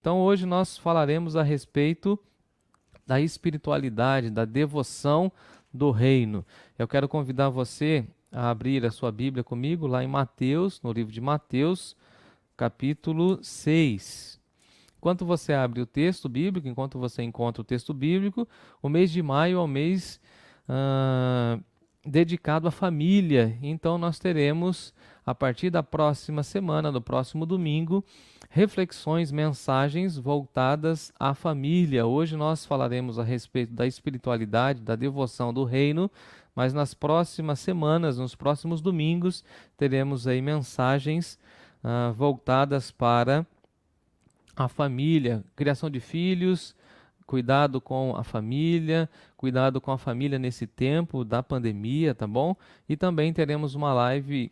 Então hoje nós falaremos a respeito da espiritualidade, da devoção do reino. Eu quero convidar você a abrir a sua Bíblia comigo lá em Mateus, no livro de Mateus, capítulo 6. Enquanto você abre o texto bíblico, enquanto você encontra o texto bíblico, o mês de maio é o mês ah, dedicado à família. Então nós teremos, a partir da próxima semana, do próximo domingo, reflexões, mensagens voltadas à família. Hoje nós falaremos a respeito da espiritualidade, da devoção do reino, mas nas próximas semanas, nos próximos domingos, teremos aí mensagens voltadas para a família, criação de filhos, cuidado com a família nesse tempo da pandemia, tá bom? E também teremos uma live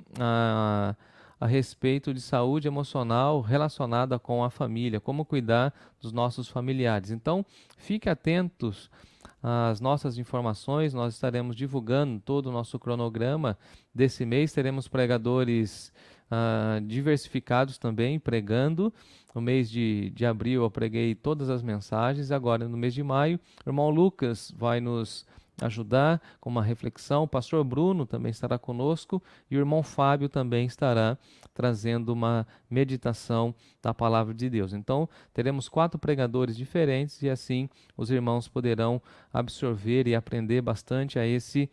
a respeito de saúde emocional relacionada com a família, como cuidar dos nossos familiares. Então, fique atentos às nossas informações, nós estaremos divulgando todo o nosso cronograma desse mês, teremos pregadores diversificados também pregando. No mês de abril eu preguei todas as mensagens, agora no mês de maio, o irmão Lucas vai nos ajudar com uma reflexão, o pastor Bruno também estará conosco e o irmão Fábio também estará trazendo uma meditação da palavra de Deus. Então, teremos 4 pregadores diferentes e assim os irmãos poderão absorver e aprender bastante a esse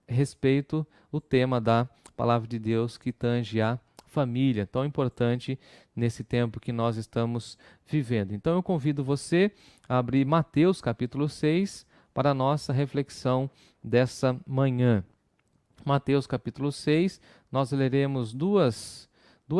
respeito, o tema da palavra de Deus que tange a família, tão importante nesse tempo que nós estamos vivendo. Então eu convido você a abrir Mateus capítulo 6 para a nossa reflexão dessa manhã. Mateus capítulo 6, nós leremos duas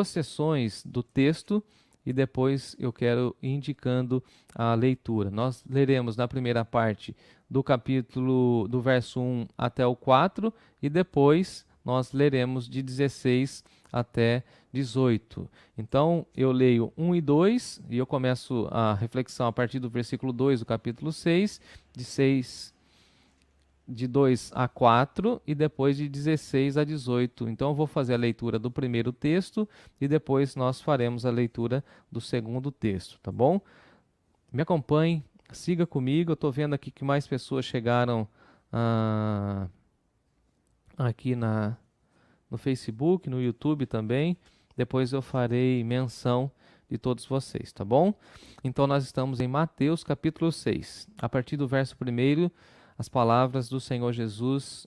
sessões do texto e depois eu quero ir indicando a leitura. Nós leremos na primeira parte do capítulo, do verso 1 até o 4 e depois nós leremos de 16 até 18. Então, eu leio 1 e 2 e eu começo a reflexão a partir do versículo 2 do capítulo 6, de 2 a 4 e depois de 16 a 18. Então, eu vou fazer a leitura do primeiro texto e depois nós faremos a leitura do segundo texto, tá bom? Me acompanhe, siga comigo. Eu estou vendo aqui que mais pessoas chegaram aqui no Facebook, no YouTube também. Depois eu farei menção de todos vocês, tá bom? Então nós estamos em Mateus capítulo 6. A partir do verso 1, as palavras do Senhor Jesus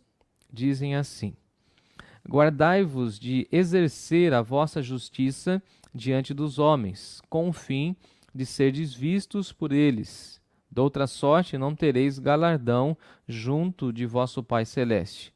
dizem assim: Guardai-vos de exercer a vossa justiça diante dos homens, com o fim de serdes vistos por eles. Doutra sorte não tereis galardão junto de vosso Pai Celeste.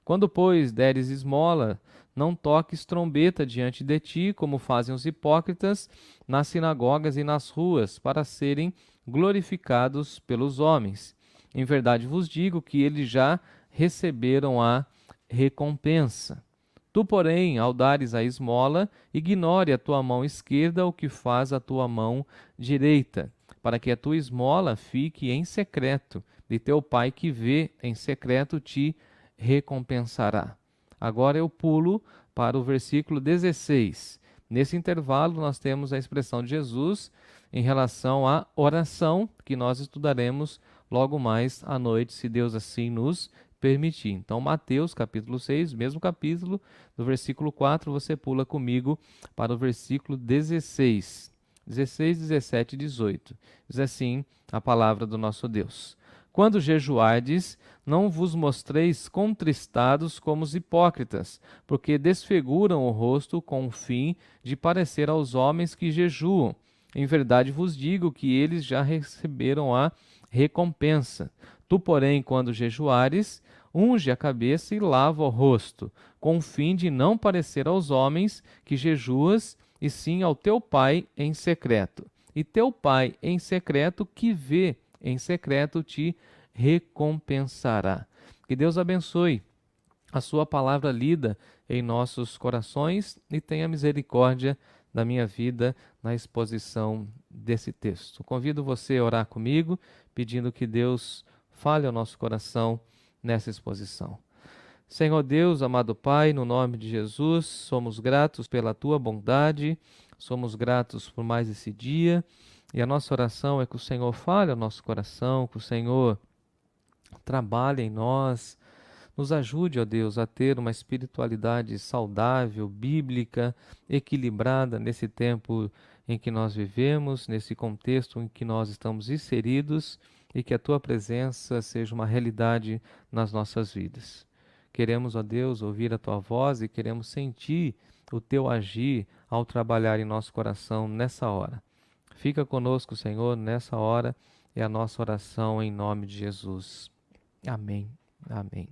Quando, pois, deres esmola, não toques trombeta diante de ti, como fazem os hipócritas nas sinagogas e nas ruas, para serem glorificados pelos homens. Em verdade vos digo que eles já receberam a recompensa. Tu, porém, ao dares a esmola, ignore a tua mão esquerda o que faz a tua mão direita, para que a tua esmola fique em secreto, e teu pai que vê em secreto te recompensará. Agora eu pulo para o versículo 16. Nesse intervalo nós temos a expressão de Jesus em relação à oração, que nós estudaremos logo mais à noite, se Deus assim nos permitir. Então, Mateus capítulo 6, mesmo capítulo, do versículo 4, você pula comigo para o versículo 16. 16, 17 e 18. Diz assim a palavra do nosso Deus: Quando jejuardes, não vos mostreis contristados como os hipócritas, porque desfiguram o rosto com o fim de parecer aos homens que jejuam. Em verdade vos digo que eles já receberam a recompensa. Tu, porém, quando jejuares, unge a cabeça e lava o rosto, com o fim de não parecer aos homens que jejuas, e sim ao teu Pai em secreto. E teu Pai em secreto, que vê em secreto, te recompensará. Que Deus abençoe a sua palavra lida em nossos corações e tenha misericórdia da minha vida na exposição desse texto. Convido você a orar comigo, pedindo que Deus fale ao nosso coração nessa exposição. Senhor Deus, amado Pai, no nome de Jesus, somos gratos pela Tua bondade, somos gratos por mais esse dia E a nossa oração é que o Senhor fale ao nosso coração, que o Senhor trabalhe em nós, nos ajude, ó Deus, a ter uma espiritualidade saudável, bíblica, equilibrada nesse tempo em que nós vivemos, nesse contexto em que nós estamos inseridos, e que a Tua presença seja uma realidade nas nossas vidas. Queremos, ó Deus, ouvir a Tua voz e queremos sentir o Teu agir ao trabalhar em nosso coração nessa hora. Fica conosco, Senhor, nessa hora, é a nossa oração em nome de Jesus. Amém. Amém.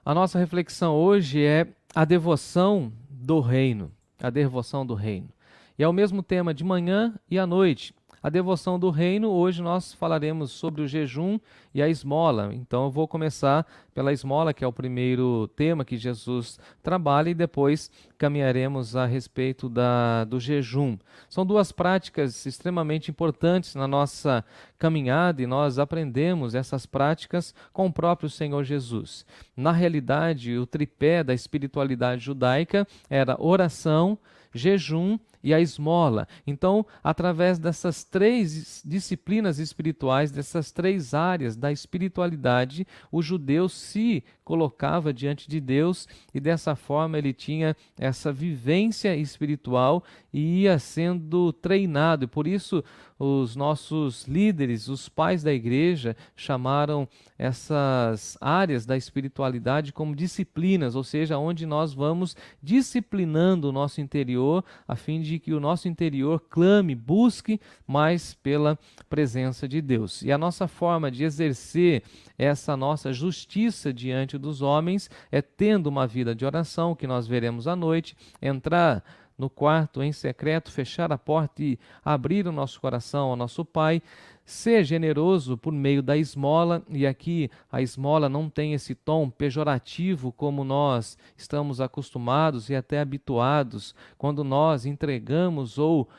A nossa reflexão hoje é a devoção do reino. A devoção do reino. E é o mesmo tema de manhã e à noite. A devoção do reino, hoje nós falaremos sobre o jejum e a esmola. Então eu vou começar pela esmola, que é o primeiro tema que Jesus trabalha, e depois caminharemos a respeito do jejum. São duas práticas extremamente importantes na nossa caminhada e nós aprendemos essas práticas com o próprio Senhor Jesus. Na realidade, o tripé da espiritualidade judaica era oração, jejum e a esmola. Então, através dessas três disciplinas espirituais, dessas três áreas da espiritualidade, o judeu se colocava diante de Deus e dessa forma ele tinha essa vivência espiritual e ia sendo treinado. E por isso os nossos líderes, os pais da igreja, chamaram essas áreas da espiritualidade como disciplinas, ou seja, onde nós vamos disciplinando o nosso interior a fim de que o nosso interior clame, busque mais pela presença de Deus. E a nossa forma de exercer essa nossa justiça diante dos homens é tendo uma vida de oração, que nós veremos à noite, entrar no quarto em secreto, fechar a porta e abrir o nosso coração ao nosso Pai, ser generoso por meio da esmola, e aqui a esmola não tem esse tom pejorativo como nós estamos acostumados e até habituados quando nós entregamos ou,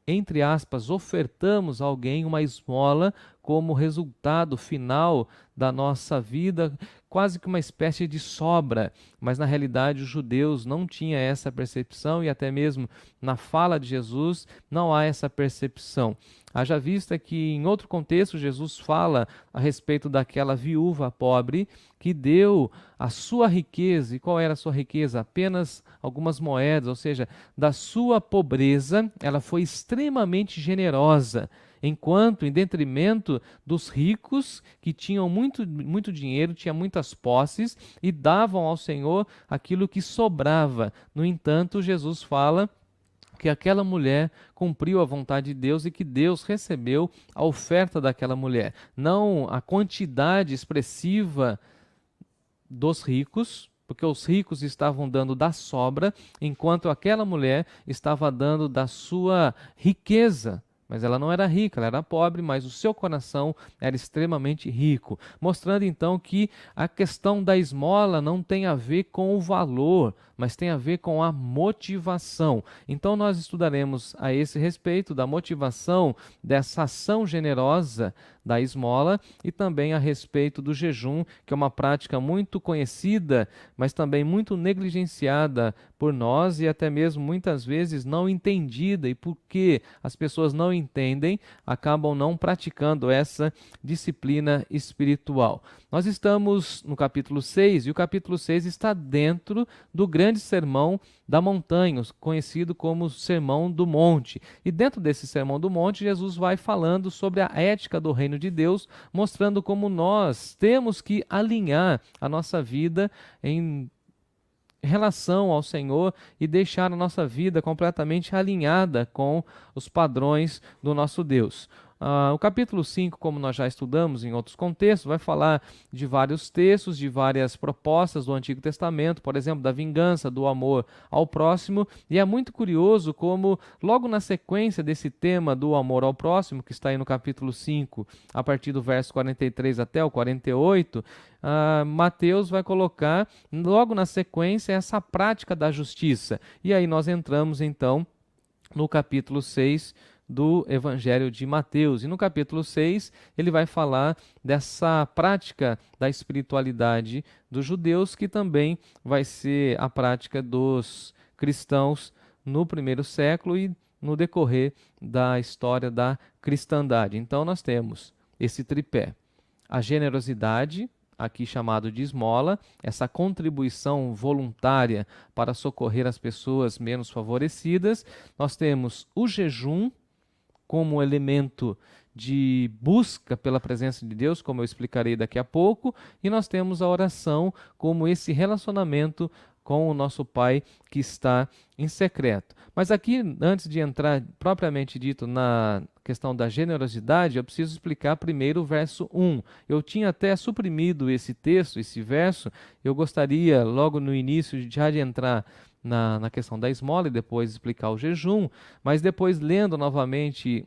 entre aspas, ofertamos a alguém uma esmola como resultado final da nossa vida, quase que uma espécie de sobra, mas na realidade os judeus não tinham essa percepção e até mesmo na fala de Jesus não há essa percepção. Haja vista que em outro contexto Jesus fala a respeito daquela viúva pobre que deu a sua riqueza. E qual era a sua riqueza? Apenas algumas moedas, ou seja, da sua pobreza ela foi extremamente generosa, enquanto em detrimento dos ricos que tinham muito dinheiro, tinham muitas posses e davam ao Senhor aquilo que sobrava. No entanto, Jesus fala que aquela mulher cumpriu a vontade de Deus e que Deus recebeu a oferta daquela mulher. Não a quantidade expressiva dos ricos, porque os ricos estavam dando da sobra, enquanto aquela mulher estava dando da sua riqueza. Mas ela não era rica, ela era pobre, mas o seu coração era extremamente rico. Mostrando então que a questão da esmola não tem a ver com o valor, mas tem a ver com a motivação. Então nós estudaremos a esse respeito da motivação dessa ação generosa da esmola e também a respeito do jejum, que é uma prática muito conhecida, mas também muito negligenciada por nós e até mesmo muitas vezes não entendida. E porque as pessoas não entendem, acabam não praticando essa disciplina espiritual. Nós estamos no capítulo 6 e o capítulo 6 está dentro do grande sermão da montanha, conhecido como Sermão do Monte. E dentro desse Sermão do Monte, Jesus vai falando sobre a ética do reino de Deus, mostrando como nós temos que alinhar a nossa vida em relação ao Senhor e deixar a nossa vida completamente alinhada com os padrões do nosso Deus. O capítulo 5, como nós já estudamos em outros contextos, vai falar de vários textos, de várias propostas do Antigo Testamento, por exemplo, da vingança, do amor ao próximo, e é muito curioso como, logo na sequência desse tema do amor ao próximo, que está aí no capítulo 5, a partir do verso 43 até o 48, Mateus vai colocar, logo na sequência, essa prática da justiça. E aí nós entramos, então, no capítulo 6, do Evangelho de Mateus. E no capítulo 6, ele vai falar dessa prática da espiritualidade dos judeus, que também vai ser a prática dos cristãos no primeiro século e no decorrer da história da cristandade. Então nós temos esse tripé: a generosidade, aqui chamado de esmola, essa contribuição voluntária para socorrer as pessoas menos favorecidas. Nós temos o jejum como elemento de busca pela presença de Deus, como eu explicarei daqui a pouco, e nós temos a oração como esse relacionamento com o nosso Pai que está em secreto. Mas aqui, antes de entrar propriamente dito na questão da generosidade, eu preciso explicar primeiro o verso 1. Eu tinha até suprimido esse texto, esse verso. Eu gostaria, logo no início, já de entrar na questão da esmola e depois explicar o jejum, mas depois lendo novamente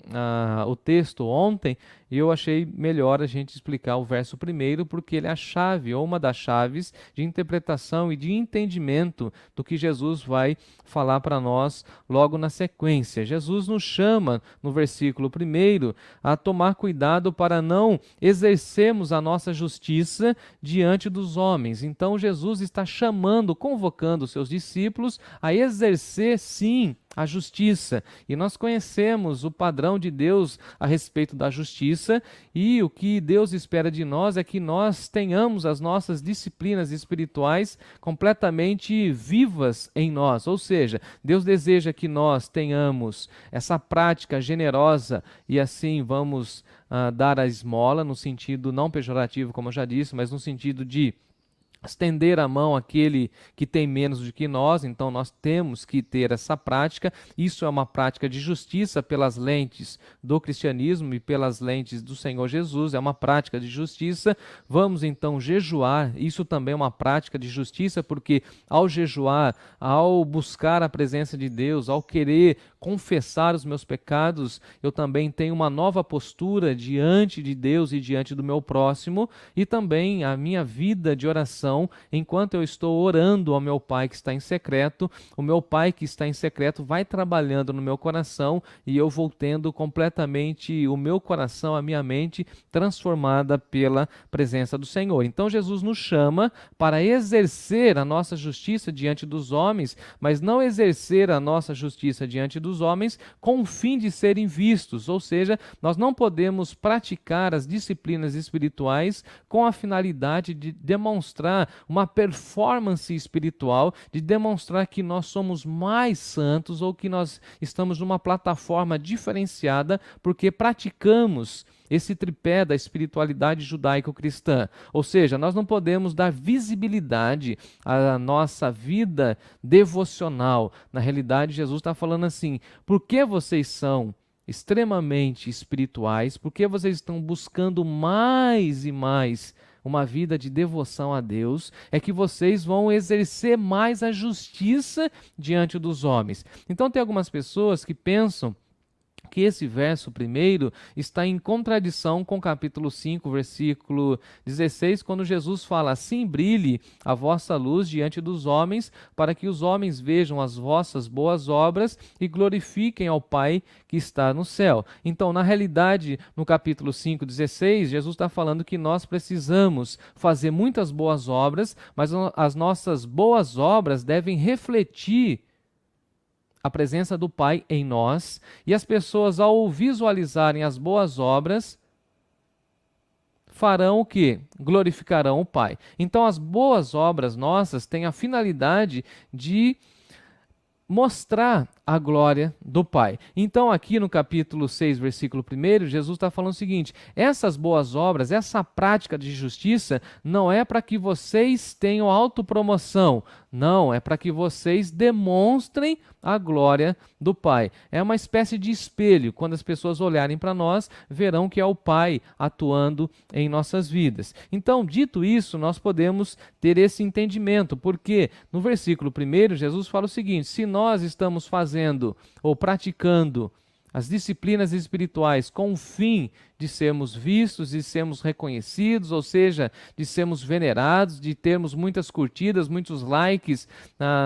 o texto ontem, eu achei melhor a gente explicar o verso primeiro, porque ele é a chave, ou uma das chaves de interpretação e de entendimento do que Jesus vai falar para nós logo na sequência. Jesus nos chama, no versículo primeiro, a tomar cuidado para não exercermos a nossa justiça diante dos homens. Então Jesus está chamando, convocando os seus discípulos a exercer, sim, a justiça. E nós conhecemos o padrão de Deus a respeito da justiça, e o que Deus espera de nós é que nós tenhamos as nossas disciplinas espirituais completamente vivas em nós. Ou seja, Deus deseja que nós tenhamos essa prática generosa e assim vamos dar a esmola, no sentido não pejorativo, como eu já disse, mas no sentido de estender a mão àquele que tem menos do que nós. Então nós temos que ter essa prática. Isso é uma prática de justiça pelas lentes do cristianismo e pelas lentes do Senhor Jesus, é uma prática de justiça. Vamos então jejuar, isso também é uma prática de justiça, porque ao jejuar, ao buscar a presença de Deus, ao querer confessar os meus pecados, eu também tenho uma nova postura diante de Deus e diante do meu próximo, e também a minha vida de oração, enquanto eu estou orando ao meu Pai que está em secreto, o meu Pai que está em secreto vai trabalhando no meu coração e eu vou tendo completamente o meu coração, a minha mente transformada pela presença do Senhor. Então Jesus nos chama para exercer a nossa justiça diante dos homens, mas não exercer a nossa justiça diante dos homens com o fim de serem vistos, ou seja, nós não podemos praticar as disciplinas espirituais com a finalidade de demonstrar uma performance espiritual, de demonstrar que nós somos mais santos ou que nós estamos numa plataforma diferenciada porque praticamos esse tripé da espiritualidade judaico-cristã. Ou seja, nós não podemos dar visibilidade à nossa vida devocional. Na realidade, Jesus está falando assim: por que vocês são extremamente espirituais? Por que vocês estão buscando mais e mais uma vida de devoção a Deus? É que vocês vão exercer mais a justiça diante dos homens. Então tem algumas pessoas que pensam que esse verso primeiro está em contradição com o capítulo 5, versículo 16, quando Jesus fala: assim brilhe a vossa luz diante dos homens, para que os homens vejam as vossas boas obras e glorifiquem ao Pai que está no céu. Então, na realidade, no capítulo 5, 16, Jesus está falando que nós precisamos fazer muitas boas obras, mas as nossas boas obras devem refletir a presença do Pai em nós, e as pessoas, ao visualizarem as boas obras, farão o quê? Glorificarão o Pai. Então, as boas obras nossas têm a finalidade de mostrar a glória do Pai. Então, aqui no capítulo 6, versículo 1, Jesus está falando o seguinte: essas boas obras, essa prática de justiça, não é para que vocês tenham autopromoção, não, é para que vocês demonstrem a glória do Pai. É uma espécie de espelho. Quando as pessoas olharem para nós, verão que é o Pai atuando em nossas vidas. Então, dito isso, nós podemos ter esse entendimento, porque no versículo 1, Jesus fala o seguinte: se nós estamos fazendo ou praticando as disciplinas espirituais com o fim de de sermos vistos, de sermos reconhecidos, ou seja, de sermos venerados, de termos muitas curtidas, muitos likes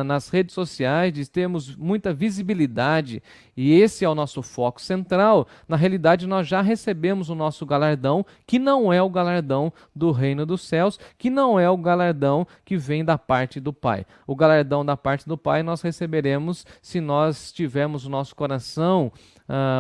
nas redes sociais, de termos muita visibilidade. E esse é o nosso foco central. Na realidade, nós já recebemos o nosso galardão, que não é o galardão do reino dos céus, que não é o galardão que vem da parte do Pai. O galardão da parte do Pai nós receberemos se nós tivermos o nosso coração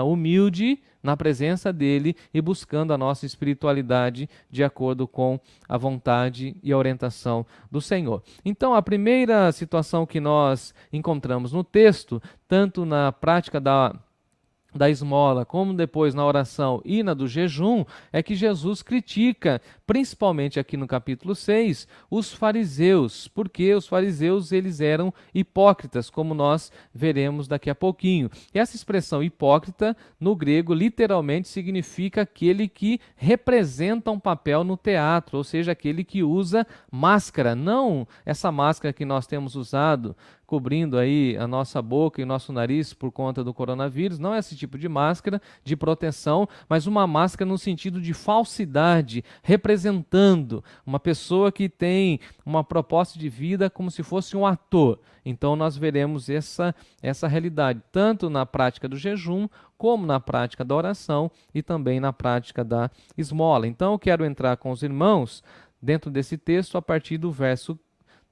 humilde na presença dele e buscando a nossa espiritualidade de acordo com a vontade e a orientação do Senhor. Então, a primeira situação que nós encontramos no texto, tanto na prática da esmola, como depois na oração e na do jejum, é que Jesus critica, principalmente aqui no capítulo 6, os fariseus, porque os fariseus eles eram hipócritas, como nós veremos daqui a pouquinho. E essa expressão hipócrita, no grego, literalmente significa aquele que representa um papel no teatro, ou seja, aquele que usa máscara, não essa máscara que nós temos usado, cobrindo aí a nossa boca e o nosso nariz por conta do coronavírus, não é esse tipo de máscara de proteção, mas uma máscara no sentido de falsidade, representando uma pessoa que tem uma proposta de vida como se fosse um ator. Então nós veremos essa realidade, tanto na prática do jejum, como na prática da oração e também na prática da esmola. Então eu quero entrar com os irmãos dentro desse texto a partir do verso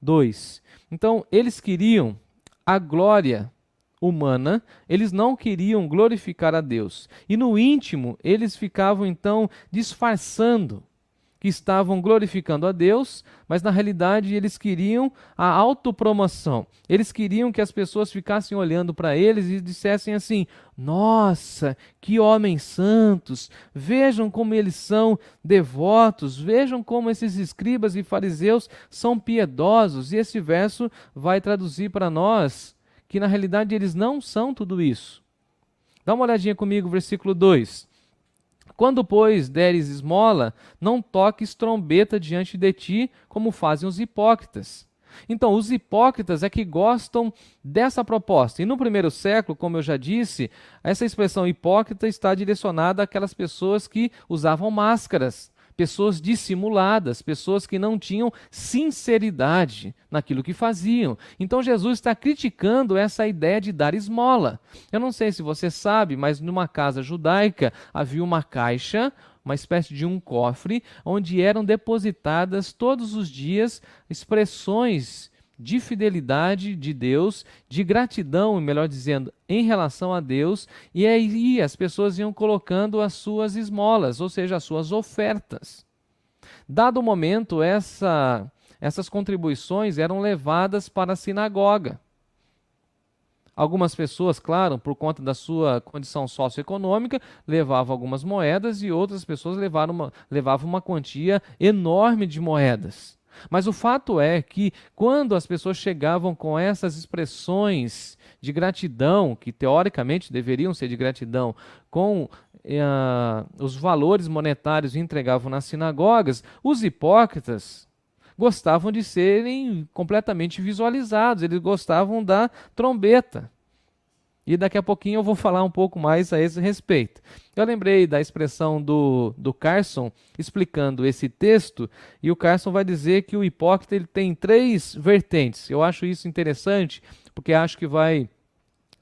2. Então, eles queriam a glória humana, eles não queriam glorificar a Deus. E no íntimo, eles ficavam então disfarçando que estavam glorificando a Deus, mas na realidade eles queriam a autopromoção. Eles queriam que as pessoas ficassem olhando para eles e dissessem assim: nossa, que homens santos, vejam como eles são devotos, vejam como esses escribas e fariseus são piedosos. E esse verso vai traduzir para nós que na realidade eles não são tudo isso. Dá uma olhadinha comigo, versículo 2. Quando, pois, deres esmola, não toques trombeta diante de ti, como fazem os hipócritas. Então, os hipócritas é que gostam dessa proposta. E no primeiro século, como eu já disse, essa expressão hipócrita está direcionada àquelas pessoas que usavam máscaras, pessoas dissimuladas, pessoas que não tinham sinceridade naquilo que faziam. Então Jesus está criticando essa ideia de dar esmola. Eu não sei se você sabe, mas numa casa judaica havia uma caixa, uma espécie de um cofre, onde eram depositadas todos os dias expressões de fidelidade de Deus, de gratidão, melhor dizendo, em relação a Deus, e aí as pessoas iam colocando as suas esmolas, ou seja, as suas ofertas. Dado o momento, essas contribuições eram levadas para a sinagoga. Algumas pessoas, claro, por conta da sua condição socioeconômica, levavam algumas moedas e outras pessoas levavam uma quantia enorme de moedas. Mas o fato é que quando as pessoas chegavam com essas expressões de gratidão, que teoricamente deveriam ser de gratidão, com os valores monetários e entregavam nas sinagogas, os hipócritas gostavam de serem completamente visualizados, eles gostavam da trombeta. E daqui a pouquinho eu vou falar um pouco mais a esse respeito. Eu lembrei da expressão do Carson explicando esse texto, e o Carson vai dizer que o hipócrita ele tem 3 vertentes. Eu acho isso interessante, porque acho que vai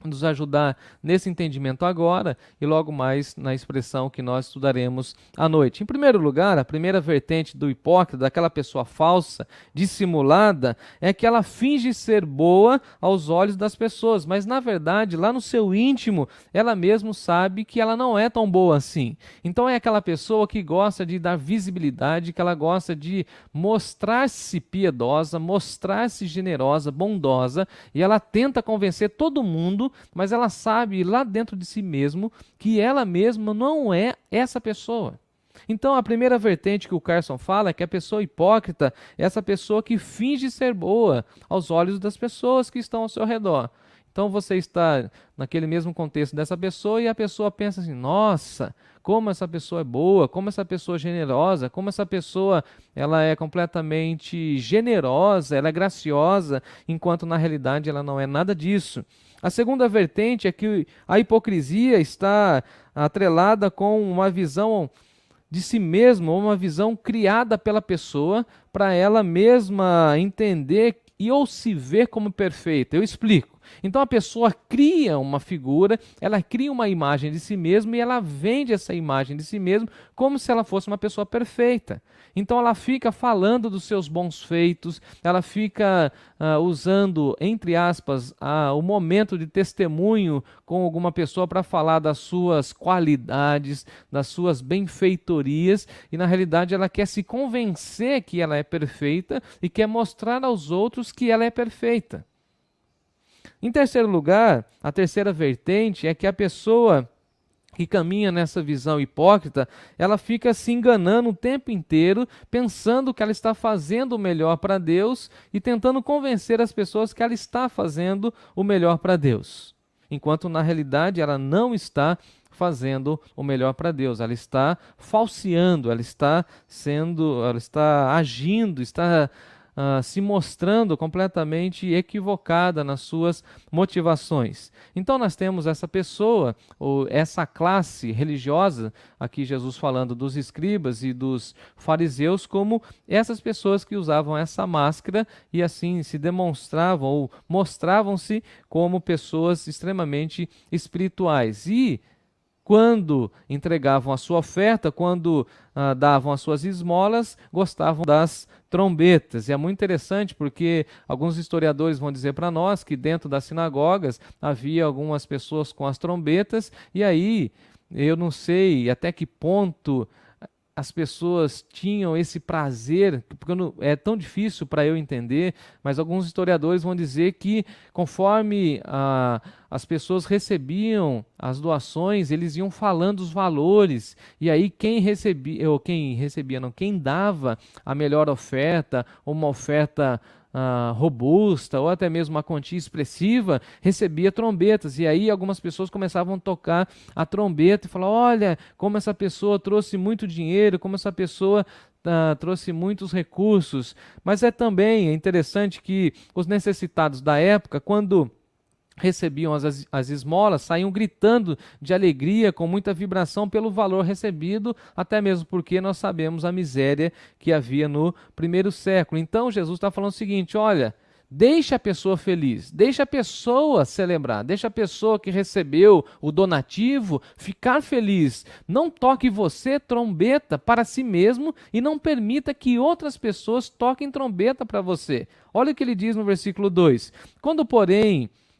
nos ajudar nesse entendimento agora e logo mais na expressão que nós estudaremos à noite. Em primeiro lugar, a primeira vertente do hipócrita, daquela pessoa falsa, dissimulada, é que ela finge ser boa aos olhos das pessoas, mas na verdade, lá no seu íntimo, ela mesma sabe que ela não é tão boa assim. Então é aquela pessoa que gosta de dar visibilidade, que ela gosta de mostrar-se piedosa, mostrar-se generosa, bondosa, e ela tenta convencer todo mundo, mas ela sabe lá dentro de si mesmo que ela mesma não é essa pessoa. Então a primeira vertente que o Carson fala é que a pessoa hipócrita é essa pessoa que finge ser boa aos olhos das pessoas que estão ao seu redor. Então você está naquele mesmo contexto dessa pessoa e a pessoa pensa assim: nossa, como essa pessoa é boa, como essa pessoa é generosa, como essa pessoa ela é completamente generosa, ela é graciosa, enquanto na realidade ela não é nada disso. A segunda vertente é que a hipocrisia está atrelada com uma visão de si mesmo, ou uma visão criada pela pessoa para ela mesma entender e ou se ver como perfeita. Eu explico. Então a pessoa cria uma figura, ela cria uma imagem de si mesma e ela vende essa imagem de si mesma como se ela fosse uma pessoa perfeita. Então ela fica falando dos seus bons feitos, ela fica usando, entre aspas, o momento de testemunho com alguma pessoa para falar das suas qualidades, das suas benfeitorias, e na realidade ela quer se convencer que ela é perfeita e quer mostrar aos outros que ela é perfeita. Em terceiro lugar, a terceira vertente é que a pessoa que caminha nessa visão hipócrita, ela fica se enganando o tempo inteiro, pensando que ela está fazendo o melhor para Deus e tentando convencer as pessoas que ela está fazendo o melhor para Deus. Enquanto na realidade ela não está fazendo o melhor para Deus, ela está falseando, ela está agindo, está se mostrando completamente equivocada nas suas motivações. Então nós temos essa pessoa, ou essa classe religiosa, aqui Jesus falando dos escribas e dos fariseus, como essas pessoas que usavam essa máscara e assim se demonstravam ou mostravam-se como pessoas extremamente espirituais. E quando entregavam a sua oferta, quando davam as suas esmolas, gostavam das trombetas. E é muito interessante porque alguns historiadores vão dizer para nós que dentro das sinagogas havia algumas pessoas com as trombetas, e aí eu não sei até que ponto as pessoas tinham esse prazer, porque é tão difícil para eu entender, mas alguns historiadores vão dizer que conforme as pessoas recebiam as doações, eles iam falando os valores, e aí quem dava a melhor oferta, uma oferta robusta, ou até mesmo uma quantia expressiva, recebia trombetas. E aí algumas pessoas começavam a tocar a trombeta e falar: olha, como essa pessoa trouxe muito dinheiro, como essa pessoa trouxe muitos recursos. Mas também interessante que os necessitados da época, quando recebiam as esmolas, saíam gritando de alegria, com muita vibração pelo valor recebido, até mesmo porque nós sabemos a miséria que havia no primeiro século. Então Jesus está falando o seguinte: olha, deixa a pessoa feliz, deixa a pessoa celebrar, deixa a pessoa que recebeu o donativo ficar feliz. Não toque você trombeta para si mesmo e não permita que outras pessoas toquem trombeta para você. Olha o que ele diz no versículo 2: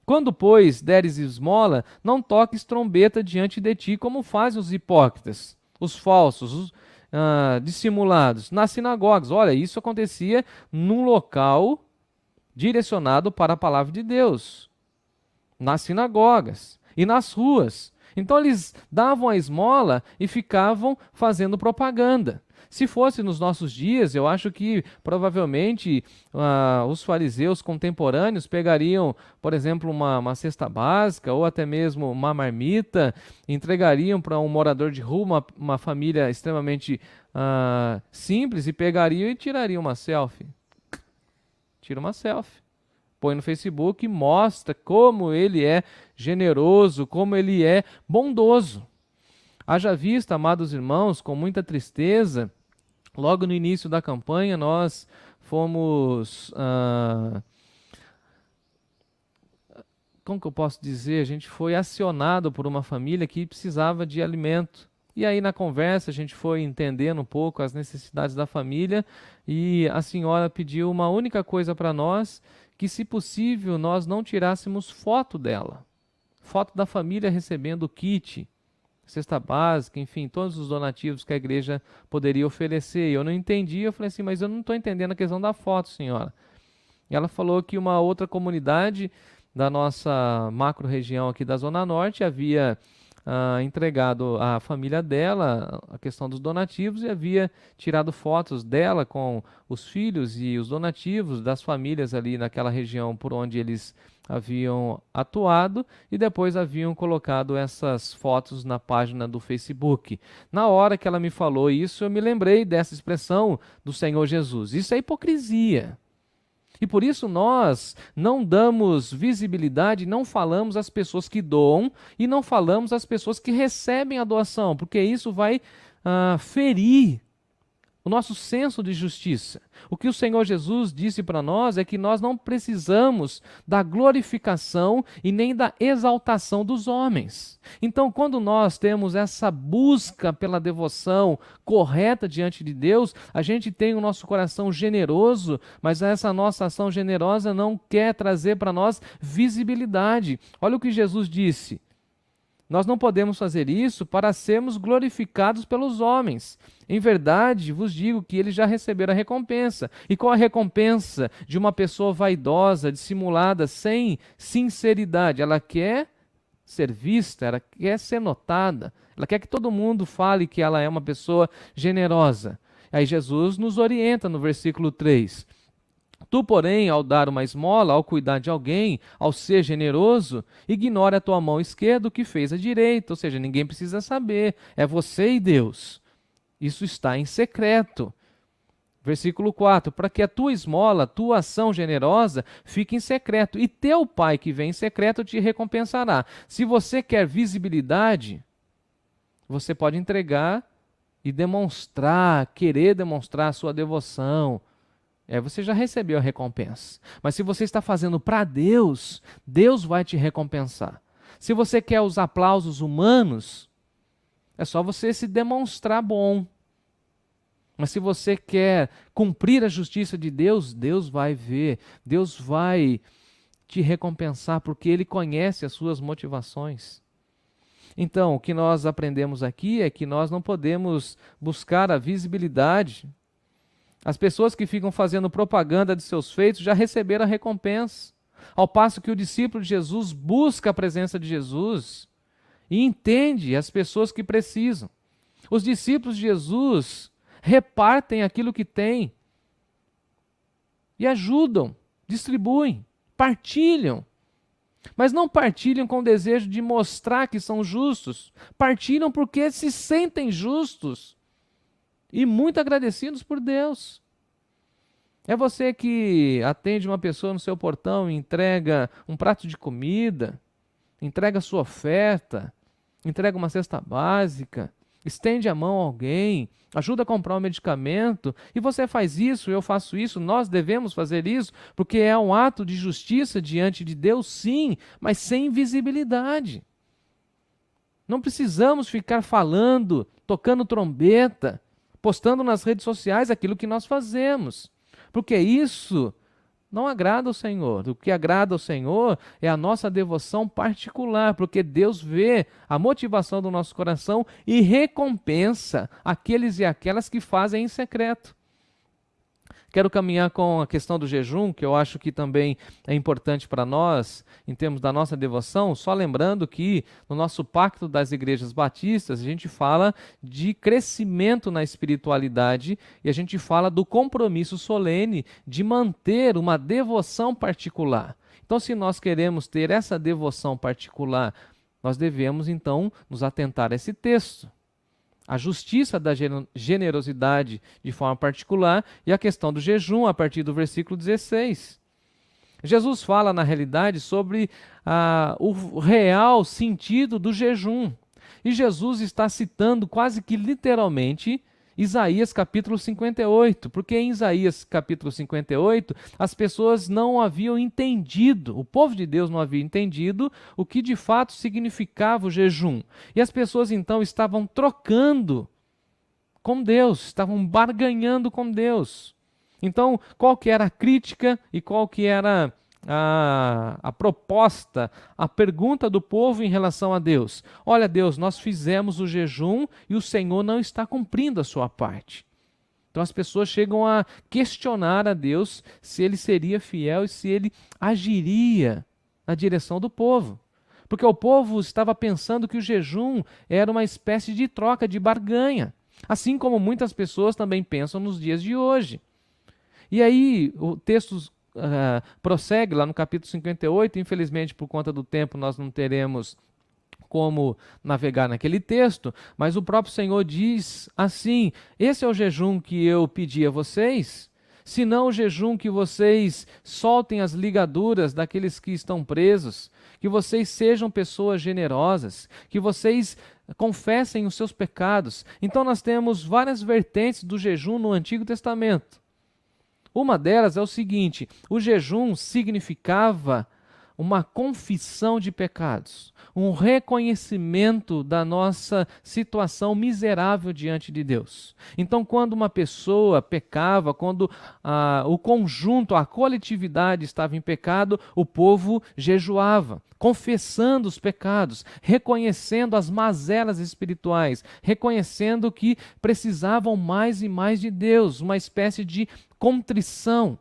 Quando, pois, deres esmola, não toques trombeta diante de ti, como fazem os hipócritas, os falsos, os dissimulados, nas sinagogas. Olha, isso acontecia num local direcionado para a palavra de Deus, nas sinagogas e nas ruas. Então eles davam a esmola e ficavam fazendo propaganda. Se fosse nos nossos dias, eu acho que provavelmente os fariseus contemporâneos pegariam, por exemplo, uma cesta básica ou até mesmo uma marmita, entregariam para um morador de rua, uma família extremamente simples, e pegariam e tirariam uma selfie. Tira uma selfie, põe no Facebook e mostra como ele é generoso, como ele é bondoso. Haja vista, amados irmãos, com muita tristeza, logo no início da campanha nós fomos, como que eu posso dizer, a gente foi acionado por uma família que precisava de alimento. E aí na conversa a gente foi entendendo um pouco as necessidades da família e a senhora pediu uma única coisa para nós, que se possível nós não tirássemos foto dela, foto da família recebendo o kit, cesta básica, enfim, todos os donativos que a igreja poderia oferecer. E eu não entendi, eu falei assim: mas eu não estou entendendo a questão da foto, senhora. E ela falou que uma outra comunidade da nossa macro-região aqui da Zona Norte havia entregado à família dela a questão dos donativos e havia tirado fotos dela com os filhos e os donativos das famílias ali naquela região por onde eles haviam atuado, e depois haviam colocado essas fotos na página do Facebook. Na hora que ela me falou isso, eu me lembrei dessa expressão do Senhor Jesus. Isso é hipocrisia. E por isso nós não damos visibilidade, não falamos às pessoas que doam e não falamos às pessoas que recebem a doação, porque isso vai ferir o nosso senso de justiça. O que o Senhor Jesus disse para nós é que nós não precisamos da glorificação e nem da exaltação dos homens. Então, quando nós temos essa busca pela devoção correta diante de Deus, a gente tem o nosso coração generoso, mas essa nossa ação generosa não quer trazer para nós visibilidade. Olha o que Jesus disse. Nós não podemos fazer isso para sermos glorificados pelos homens. Em verdade, vos digo que eles já receberam a recompensa. E qual a recompensa de uma pessoa vaidosa, dissimulada, sem sinceridade? Ela quer ser vista, ela quer ser notada, ela quer que todo mundo fale que ela é uma pessoa generosa. Aí Jesus nos orienta no versículo 3. Tu, porém, ao dar uma esmola, ao cuidar de alguém, ao ser generoso, ignore a tua mão esquerda o que fez a direita, ou seja, ninguém precisa saber, é você e Deus. Isso está em secreto. Versículo 4, para que a tua esmola, tua ação generosa, fique em secreto, e teu Pai que vem em secreto te recompensará. Se você quer visibilidade, você pode entregar e demonstrar, querer demonstrar a sua devoção. Você já recebeu a recompensa. Mas se você está fazendo para Deus, Deus vai te recompensar. Se você quer os aplausos humanos, é só você se demonstrar bom. Mas se você quer cumprir a justiça de Deus, Deus vai ver, Deus vai te recompensar, porque Ele conhece as suas motivações. Então, o que nós aprendemos aqui é que nós não podemos buscar a visibilidade. As pessoas que ficam fazendo propaganda de seus feitos já receberam a recompensa. Ao passo que o discípulo de Jesus busca a presença de Jesus e entende as pessoas que precisam. Os discípulos de Jesus repartem aquilo que têm e ajudam, distribuem, partilham. Mas não partilham com o desejo de mostrar que são justos. Partilham porque se sentem justos e muito agradecidos por Deus. É você que atende uma pessoa no seu portão e entrega um prato de comida, entrega a sua oferta, entrega uma cesta básica, estende a mão a alguém, ajuda a comprar um medicamento, e você faz isso, eu faço isso, nós devemos fazer isso, porque é um ato de justiça diante de Deus, sim, mas sem visibilidade. Não precisamos ficar falando, tocando trombeta, postando nas redes sociais aquilo que nós fazemos, porque isso não agrada ao Senhor. O que agrada ao Senhor é a nossa devoção particular, porque Deus vê a motivação do nosso coração e recompensa aqueles e aquelas que fazem em secreto. Quero caminhar com a questão do jejum, que eu acho que também é importante para nós, em termos da nossa devoção, só lembrando que no nosso pacto das igrejas batistas, a gente fala de crescimento na espiritualidade e a gente fala do compromisso solene de manter uma devoção particular. Então, se nós queremos ter essa devoção particular, nós devemos, então, nos atentar a esse texto. A justiça da generosidade de forma particular e a questão do jejum a partir do versículo 16. Jesus fala, na realidade, sobre o real sentido do jejum. E Jesus está citando quase que literalmente Isaías capítulo 58, porque em Isaías capítulo 58 as pessoas não haviam entendido, o povo de Deus não havia entendido o que de fato significava o jejum. E as pessoas então estavam trocando com Deus, estavam barganhando com Deus. Então, qual que era a crítica e qual que era a proposta, a pergunta do povo em relação a Deus? Olha, Deus, nós fizemos o jejum e o Senhor não está cumprindo a sua parte. Então as pessoas chegam a questionar a Deus se ele seria fiel e se ele agiria na direção do povo. Porque o povo estava pensando que o jejum era uma espécie de troca, de barganha. Assim como muitas pessoas também pensam nos dias de hoje. E aí o texto prossegue lá no capítulo 58, infelizmente por conta do tempo nós não teremos como navegar naquele texto, mas o próprio Senhor diz assim: esse é o jejum que eu pedi a vocês, Se não o jejum, que vocês soltem as ligaduras daqueles que estão presos, que vocês sejam pessoas generosas, que vocês confessem os seus pecados. Então nós temos várias vertentes do jejum no Antigo Testamento. Uma delas é o seguinte: o jejum significava uma confissão de pecados, um reconhecimento da nossa situação miserável diante de Deus. Então, quando uma pessoa pecava, quando o conjunto, a coletividade estava em pecado, o povo jejuava, confessando os pecados, reconhecendo as mazelas espirituais, reconhecendo que precisavam mais e mais de Deus, uma espécie de contrição.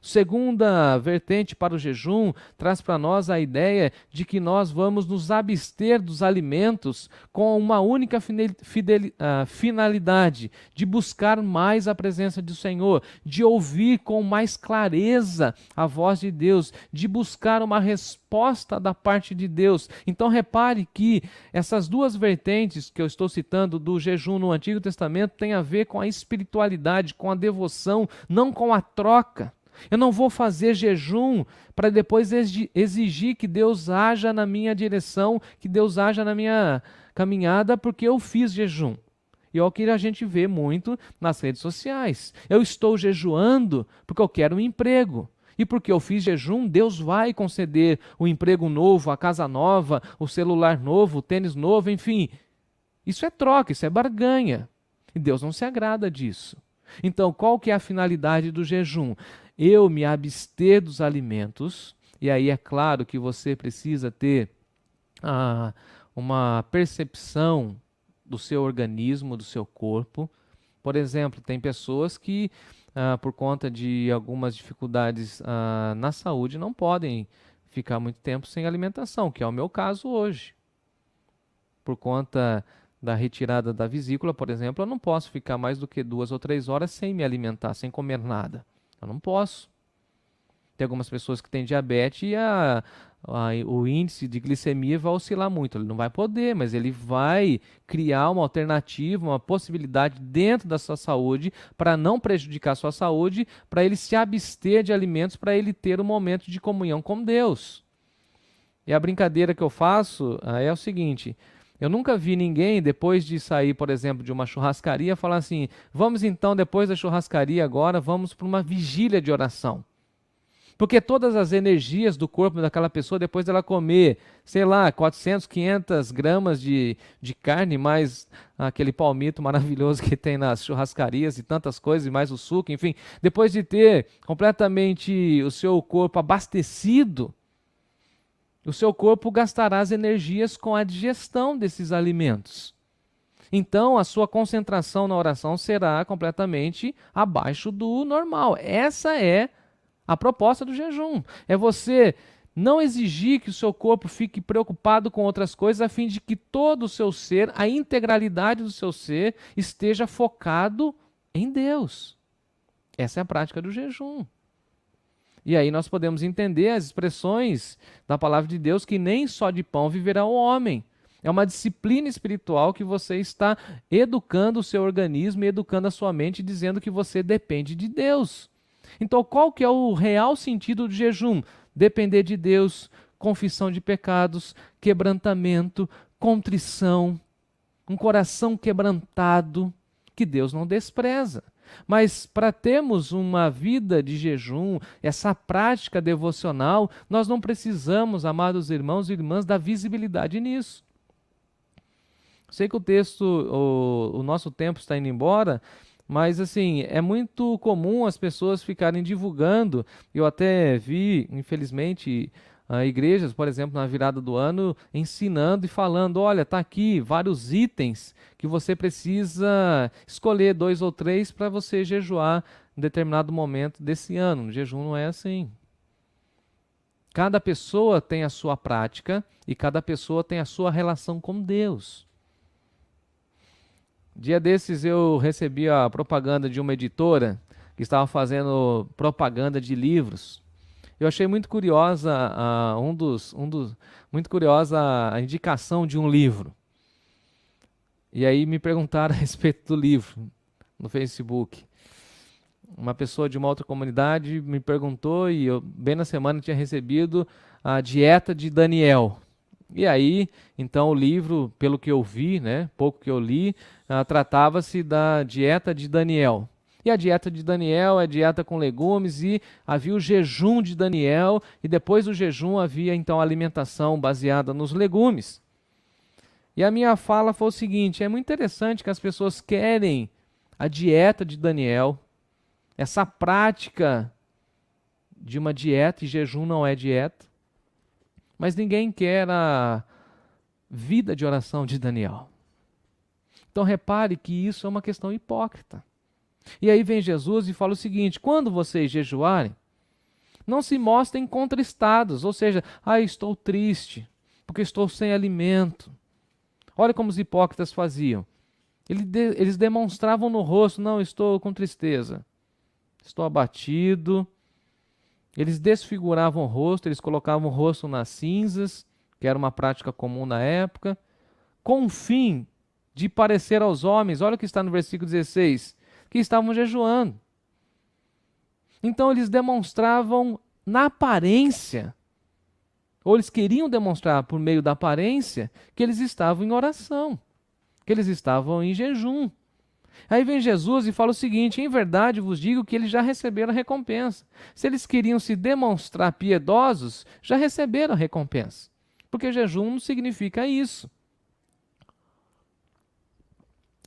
Segunda vertente para o jejum traz para nós a ideia de que nós vamos nos abster dos alimentos com uma única finalidade, de buscar mais a presença do Senhor, de ouvir com mais clareza a voz de Deus, de buscar uma resposta da parte de Deus. Então repare que essas duas vertentes que eu estou citando do jejum no Antigo Testamento têm a ver com a espiritualidade, com a devoção, não com a troca. Eu não vou fazer jejum para depois exigir que Deus haja na minha direção, que Deus haja na minha caminhada, porque eu fiz jejum. E é o que a gente vê muito nas redes sociais. Eu estou jejuando porque eu quero um emprego. E porque eu fiz jejum, Deus vai conceder o emprego novo, a casa nova, o celular novo, o tênis novo, enfim. Isso é troca, isso é barganha. E Deus não se agrada disso. Então, qual que é a finalidade do jejum? Eu me abster dos alimentos, e aí é claro que você precisa ter uma percepção do seu organismo, do seu corpo. Por exemplo, tem pessoas que, por conta de algumas dificuldades na saúde, não podem ficar muito tempo sem alimentação, que é o meu caso hoje. Por conta da retirada da vesícula, por exemplo, eu não posso ficar mais do que 2 ou 3 horas sem me alimentar, sem comer nada. Eu não posso. Tem algumas pessoas que têm diabetes e o índice de glicemia vai oscilar muito. Ele não vai poder, mas ele vai criar uma alternativa, uma possibilidade dentro da sua saúde para não prejudicar a sua saúde, para ele se abster de alimentos, para ele ter um momento de comunhão com Deus. E a brincadeira que eu faço é o seguinte: eu nunca vi ninguém, depois de sair, por exemplo, de uma churrascaria, falar assim: vamos então, depois da churrascaria agora, vamos para uma vigília de oração. Porque todas as energias do corpo daquela pessoa, depois dela comer, sei lá, 400, 500 gramas de carne, mais aquele palmito maravilhoso que tem nas churrascarias e tantas coisas, e mais o suco, enfim, depois de ter completamente o seu corpo abastecido, o seu corpo gastará as energias com a digestão desses alimentos. Então, a sua concentração na oração será completamente abaixo do normal. Essa é a proposta do jejum. É você não exigir que o seu corpo fique preocupado com outras coisas, a fim de que todo o seu ser, a integralidade do seu ser, esteja focado em Deus. Essa é a prática do jejum. E aí nós podemos entender as expressões da palavra de Deus, que nem só de pão viverá o homem. É uma disciplina espiritual que você está educando o seu organismo e educando a sua mente, dizendo que você depende de Deus. Então, qual que é o real sentido do jejum? Depender de Deus, confissão de pecados, quebrantamento, contrição, um coração quebrantado, que Deus não despreza. Mas para termos uma vida de jejum, essa prática devocional, nós não precisamos, amados irmãos e irmãs, da visibilidade nisso. Sei que o nosso tempo está indo embora, mas assim, é muito comum as pessoas ficarem divulgando. Eu até vi, infelizmente, igrejas, por exemplo, na virada do ano, ensinando e falando: olha, está aqui vários itens que você precisa escolher 2 ou 3 para você jejuar em determinado momento desse ano. O jejum não é assim. Cada pessoa tem a sua prática e cada pessoa tem a sua relação com Deus. Dia desses eu recebi a propaganda de uma editora que estava fazendo propaganda de livros. Eu achei muito curiosa muito curiosa a indicação de um livro. E aí me perguntaram a respeito do livro no Facebook. uma pessoa de uma outra comunidade me perguntou e eu, bem na semana, tinha recebido a dieta de Daniel. E aí, então, o livro, pelo que eu vi, né, pouco que eu li, tratava-se da dieta de Daniel. E a dieta de Daniel é dieta com legumes e havia o jejum de Daniel e depois do jejum havia, então, a alimentação baseada nos legumes. E a minha fala foi o seguinte, é muito interessante que as pessoas querem a dieta de Daniel, essa prática de uma dieta, e jejum não é dieta, mas ninguém quer a vida de oração de Daniel. Então repare que isso é uma questão hipócrita. E aí vem Jesus e fala o seguinte, quando vocês jejuarem, não se mostrem contristados, ou seja, estou triste, porque estou sem alimento. Olha como os hipócritas faziam. Eles demonstravam no rosto, não, estou com tristeza, estou abatido. Eles desfiguravam o rosto, eles colocavam o rosto nas cinzas, que era uma prática comum na época, com o fim de parecer aos homens, olha o que está no versículo 16, que estavam jejuando. Então eles demonstravam na aparência, ou eles queriam demonstrar por meio da aparência, que eles estavam em oração, que eles estavam em jejum. Aí vem Jesus e fala o seguinte, em verdade vos digo que eles já receberam a recompensa. Se eles queriam se demonstrar piedosos, já receberam a recompensa. Porque jejum não significa isso.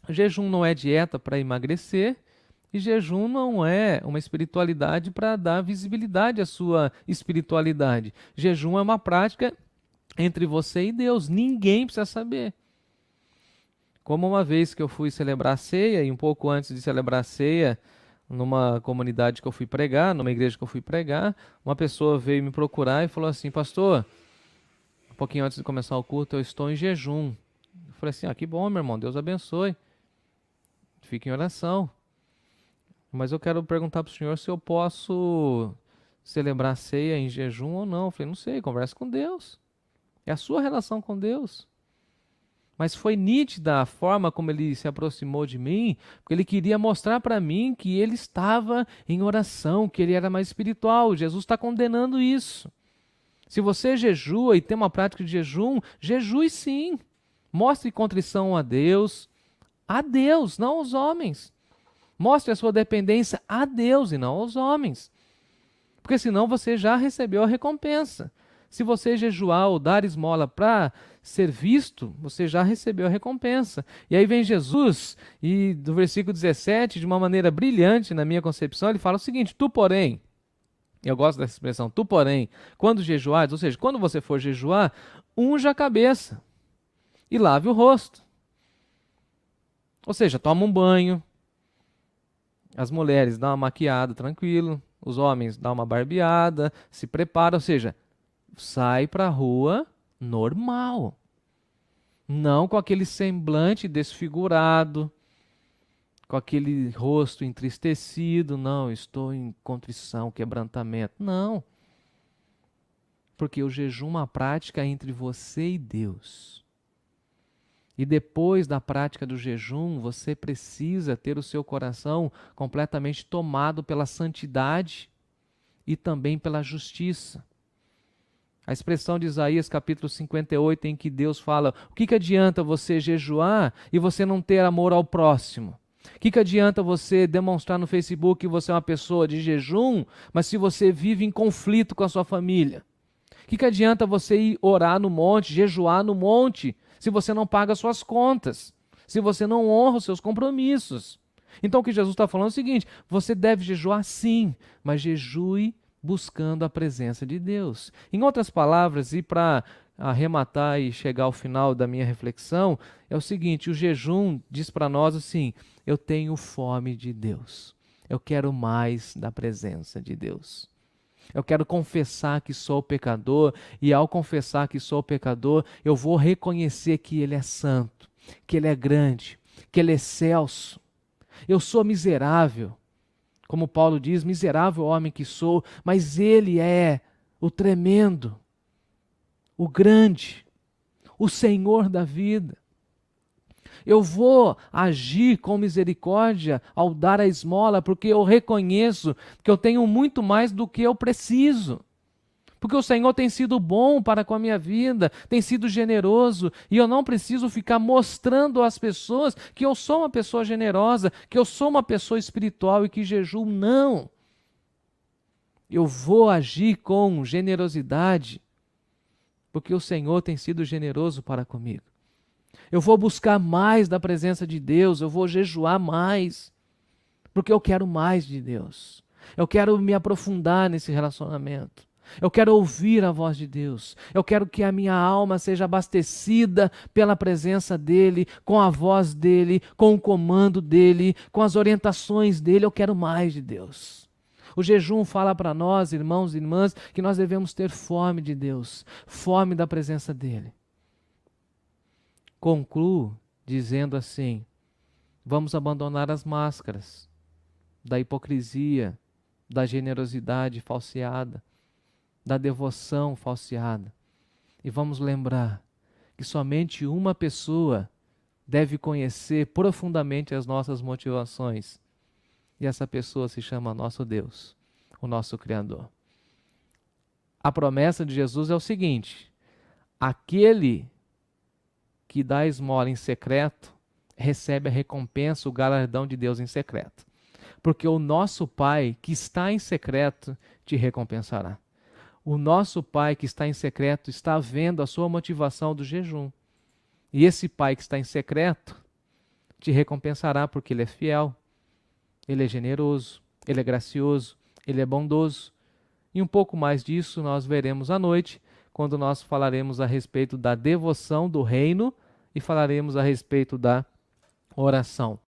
Jejum não é dieta para emagrecer, e jejum não é uma espiritualidade para dar visibilidade à sua espiritualidade. Jejum é uma prática entre você e Deus, ninguém precisa saber. Como uma vez que eu fui celebrar a ceia, e um pouco antes de celebrar a ceia, numa comunidade que eu fui pregar, numa igreja que eu fui pregar, uma pessoa veio me procurar e falou assim, pastor, um pouquinho antes de começar o culto, eu estou em jejum. Eu falei assim, que bom, meu irmão, Deus abençoe. Fique em oração. Mas eu quero perguntar para o senhor se eu posso celebrar a ceia em jejum ou não. Eu falei, não sei, conversa com Deus. É a sua relação com Deus. Mas foi nítida a forma como ele se aproximou de mim, porque ele queria mostrar para mim que ele estava em oração, que ele era mais espiritual. Jesus está condenando isso. Se você jejua e tem uma prática de jejum, jejue sim. Mostre contrição a Deus, não aos homens. Mostre a sua dependência a Deus e não aos homens. Porque senão você já recebeu a recompensa. Se você jejuar ou dar esmola para ser visto, você já recebeu a recompensa. E aí vem Jesus, e do versículo 17, de uma maneira brilhante na minha concepção, ele fala o seguinte, tu porém, eu gosto dessa expressão, tu porém, quando jejuares, ou seja, quando você for jejuar, unja a cabeça e lave o rosto. Ou seja, toma um banho, as mulheres dão uma maquiada tranquilo, os homens dão uma barbeada, se preparam, ou seja, sai para a rua normal. Não com aquele semblante desfigurado, com aquele rosto entristecido. Não, estou em contrição, quebrantamento. Não. Porque o jejum é uma prática entre você e Deus. E depois da prática do jejum, você precisa ter o seu coração completamente tomado pela santidade e também pela justiça. A expressão de Isaías capítulo 58, em que Deus fala, o que adianta você jejuar e você não ter amor ao próximo? O que adianta você demonstrar no Facebook que você é uma pessoa de jejum, mas se você vive em conflito com a sua família? O que adianta você ir orar no monte, jejuar no monte, se você não paga suas contas, se você não honra os seus compromissos? Então o que Jesus está falando é o seguinte, você deve jejuar sim, mas jejue buscando a presença de Deus. Em outras palavras, e para arrematar e chegar ao final da minha reflexão, é o seguinte, o jejum diz para nós assim, eu tenho fome de Deus, eu quero mais da presença de Deus. Eu quero confessar que sou pecador e ao confessar que sou pecador, eu vou reconhecer que Ele é santo, que Ele é grande, que Ele é excelso. Eu sou miserável, como Paulo diz, miserável homem que sou, mas Ele é o tremendo, o grande, o Senhor da vida. Eu vou agir com misericórdia ao dar a esmola, porque eu reconheço que eu tenho muito mais do que eu preciso. Porque o Senhor tem sido bom para com a minha vida, tem sido generoso, e eu não preciso ficar mostrando às pessoas que eu sou uma pessoa generosa, que eu sou uma pessoa espiritual e que jejuo. Não. Eu vou agir com generosidade, porque o Senhor tem sido generoso para comigo. Eu vou buscar mais da presença de Deus, eu vou jejuar mais, porque eu quero mais de Deus. Eu quero me aprofundar nesse relacionamento. Eu quero ouvir a voz de Deus. Eu quero que a minha alma seja abastecida pela presença dEle, com a voz dEle, com o comando dEle, com as orientações dEle. Eu quero mais de Deus. O jejum fala para nós, irmãos e irmãs, que nós devemos ter fome de Deus, fome da presença dEle. Concluo dizendo assim: vamos abandonar as máscaras da hipocrisia, da generosidade falseada, da devoção falseada. E vamos lembrar que somente uma pessoa deve conhecer profundamente as nossas motivações. E essa pessoa se chama nosso Deus, o nosso Criador. A promessa de Jesus é o seguinte: aquele que dá esmola em secreto recebe a recompensa, o galardão de Deus em secreto. Porque o nosso Pai que está em secreto te recompensará. O nosso Pai que está em secreto está vendo a sua motivação do jejum. E esse Pai que está em secreto te recompensará porque Ele é fiel, Ele é generoso, Ele é gracioso, Ele é bondoso. E um pouco mais disso nós veremos à noite, quando nós falaremos a respeito da devoção do reino e falaremos a respeito da oração.